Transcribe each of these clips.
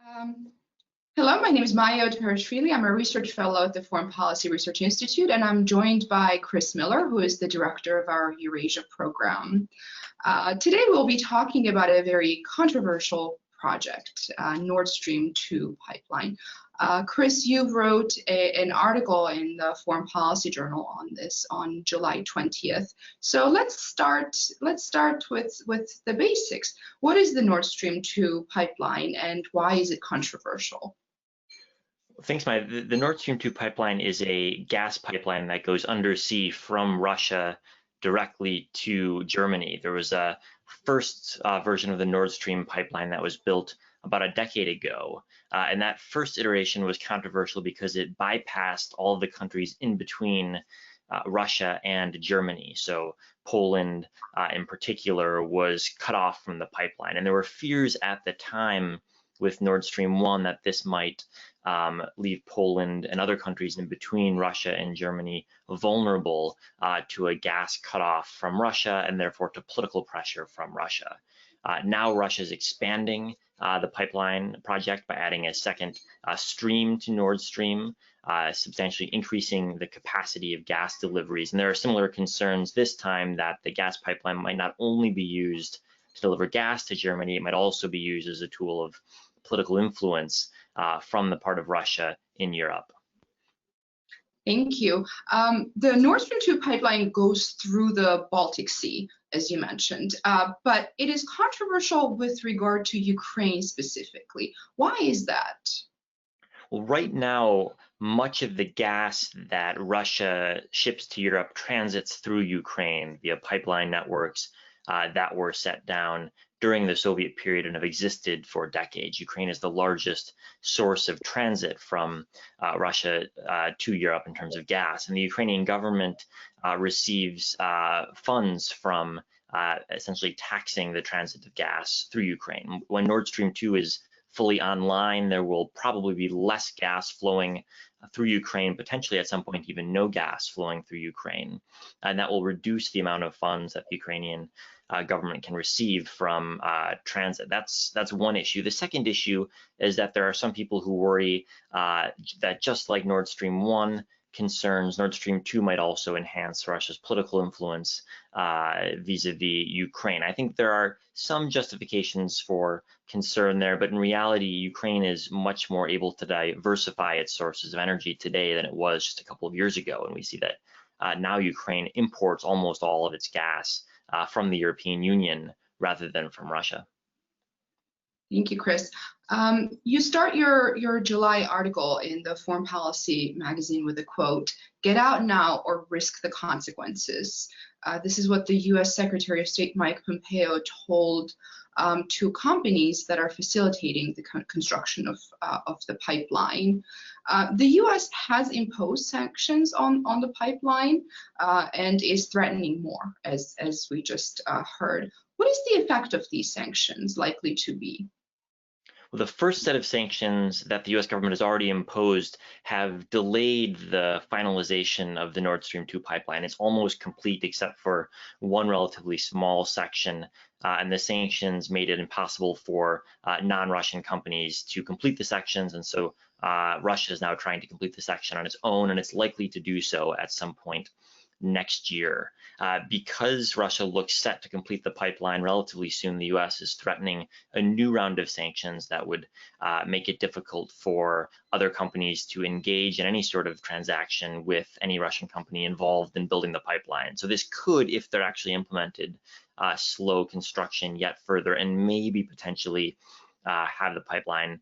Um, Hello, my name is Maia Otarashvili. I'm a research fellow at the Foreign Policy Research Institute, and I'm joined by Chris Miller, who is the director of our Eurasia program. Today, we'll be talking about a very controversial project, Nord Stream 2 pipeline. Chris, you wrote an article in the Foreign Policy Journal on this on July 20th. So let's start with the basics. What is the Nord Stream 2 pipeline, and why is it controversial? Thanks, Maya. The Nord Stream 2 pipeline is a gas pipeline that goes undersea from Russia directly to Germany. There was a first version of the Nord Stream pipeline that was built about a decade ago. And that first iteration was controversial because it bypassed all of the countries in between Russia and Germany. So Poland in particular was cut off from the pipeline. And there were fears at the time with Nord Stream 1 that this might leave Poland and other countries in between Russia and Germany vulnerable to a gas cutoff from Russia and therefore to political pressure from Russia. Now Russia is expanding the pipeline project by adding a second stream to Nord Stream, substantially increasing the capacity of gas deliveries. And there are similar concerns this time that the gas pipeline might not only be used to deliver gas to Germany, it might also be used as a tool of political influence from the part of Russia in Europe. Thank you. The Nord Stream 2 pipeline goes through the Baltic Sea, as you mentioned, but it is controversial with regard to Ukraine specifically. Why is that? Well, right now, much of the gas that Russia ships to Europe transits through Ukraine via pipeline networks that were set down during the Soviet period and have existed for decades. Ukraine is the largest source of transit from Russia to Europe in terms of gas. And the Ukrainian government receives funds from essentially taxing the transit of gas through Ukraine. When Nord Stream 2 is fully online, there will probably be less gas flowing through Ukraine, potentially at some point even no gas flowing through Ukraine. And that will reduce the amount of funds that the Ukrainian government can receive from transit. That's one issue. The second issue is that there are some people who worry that just like Nord Stream 1 concerns, Nord Stream 2 might also enhance Russia's political influence vis-a-vis Ukraine. I think there are some justifications for concern there, but in reality, Ukraine is much more able to diversify its sources of energy today than it was just a couple of years ago. And we see that now Ukraine imports almost all of its gas from the European Union rather than from Russia. Thank you, Chris. You start your July article in the Foreign Policy magazine with a quote, "Get out now or risk the consequences." This is what the US Secretary of State Mike Pompeo told to companies that are facilitating the construction of the pipeline. The US has imposed sanctions on the pipeline and is threatening more, as we just heard. What is the effect of these sanctions likely to be? Well, the first set of sanctions that the US government has already imposed have delayed the finalization of the Nord Stream 2 pipeline. It's almost complete except for one relatively small section, and the sanctions made it impossible for non-Russian companies to complete the sections, and so Russia is now trying to complete the section on its own, and it's likely to do so at some point next year. Because Russia looks set to complete the pipeline relatively soon, the US is threatening a new round of sanctions that would make it difficult for other companies to engage in any sort of transaction with any Russian company involved in building the pipeline. So this could, if they're actually implemented, slow construction yet further and maybe potentially have the pipeline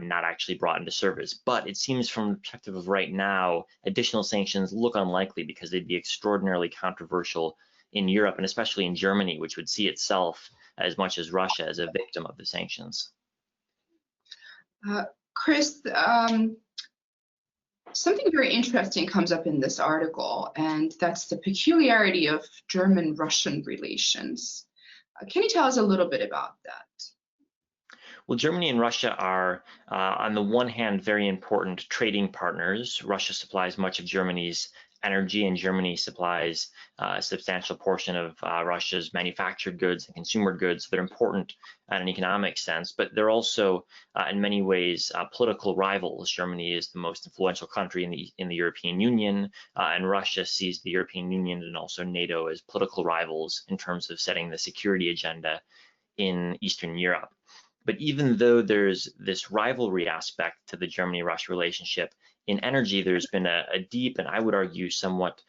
not actually brought into service. But it seems from the perspective of right now, additional sanctions look unlikely because they'd be extraordinarily controversial in Europe and especially in Germany, which would see itself as much as Russia as a victim of the sanctions. Chris, something very interesting comes up in this article, and that's the peculiarity of German-Russian relations. Can you tell us a little bit about that? Well, Germany and Russia are, on the one hand, very important trading partners. Russia supplies much of Germany's energy, and Germany supplies a substantial portion of Russia's manufactured goods and consumer goods. So they're important in an economic sense, but they're also in many ways political rivals. Germany is the most influential country in the European Union, and Russia sees the European Union and also NATO as political rivals in terms of setting the security agenda in Eastern Europe. But even though there's this rivalry aspect to the Germany-Russia relationship, in energy, there's been a deep and I would argue somewhat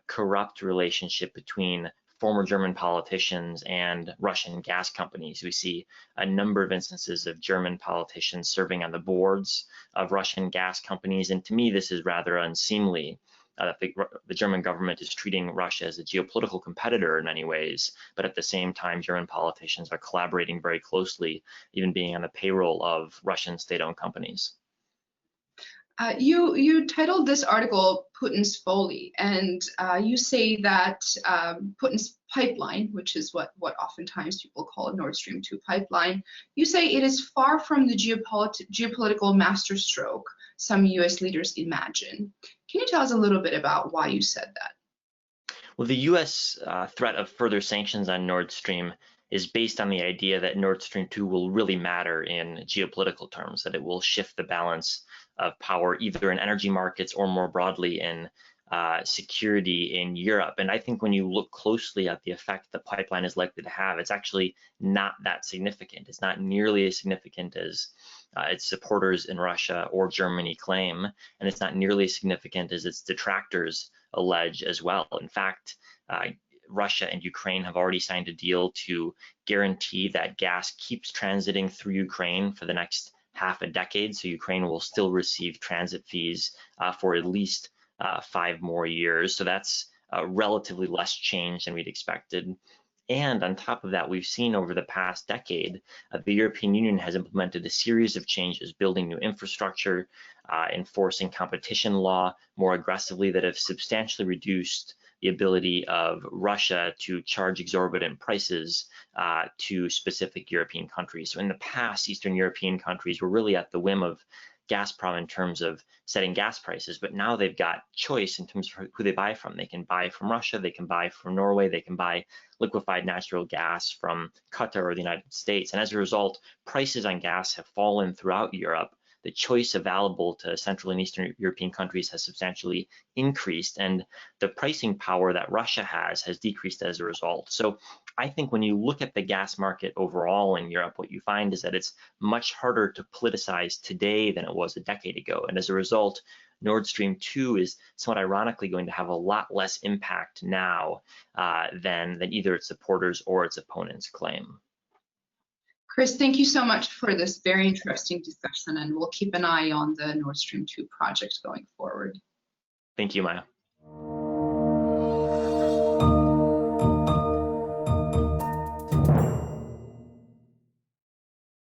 corrupt relationship between former German politicians and Russian gas companies. We see a number of instances of German politicians serving on the boards of Russian gas companies, and to me, this is rather unseemly. The German government is treating Russia as a geopolitical competitor in many ways, but at the same time, German politicians are collaborating very closely, even being on the payroll of Russian state-owned companies. You titled this article Putin's Folly, and you say that Putin's pipeline, which is what oftentimes people call a Nord Stream 2 pipeline, you say it is far from the geopolitical masterstroke some US leaders imagine. Can you tell us a little bit about why you said that? Well, the US threat of further sanctions on Nord Stream is based on the idea that Nord Stream 2 will really matter in geopolitical terms, that it will shift the balance of power either in energy markets or more broadly in security in Europe. And I think when you look closely at the effect the pipeline is likely to have, it's actually not that significant. It's not nearly as significant as its supporters in Russia or Germany claim, and it's not nearly as significant as its detractors allege as well. In fact, Russia and Ukraine have already signed a deal to guarantee that gas keeps transiting through Ukraine for the next half a decade. So Ukraine will still receive transit fees for at least 5 more years. So that's relatively less change than we'd expected. And on top of that, we've seen over the past decade, the European Union has implemented a series of changes, building new infrastructure, enforcing competition law more aggressively that have substantially reduced the ability of Russia to charge exorbitant prices to specific European countries. So in the past, Eastern European countries were really at the whim of Gazprom in terms of setting gas prices, but now they've got choice in terms of who they buy from. They can buy from Russia, they can buy from Norway, they can buy liquefied natural gas from Qatar or the United States. And as a result, prices on gas have fallen throughout Europe. The choice available to Central and Eastern European countries has substantially increased, and the pricing power that Russia has decreased as a result. So I think when you look at the gas market overall in Europe, what you find is that it's much harder to politicize today than it was a decade ago. And as a result, Nord Stream 2 is somewhat ironically going to have a lot less impact now than either its supporters or its opponents claim. Chris, thank you so much for this very interesting discussion, and we'll keep an eye on the Nord Stream 2 project going forward. Thank you, Maya.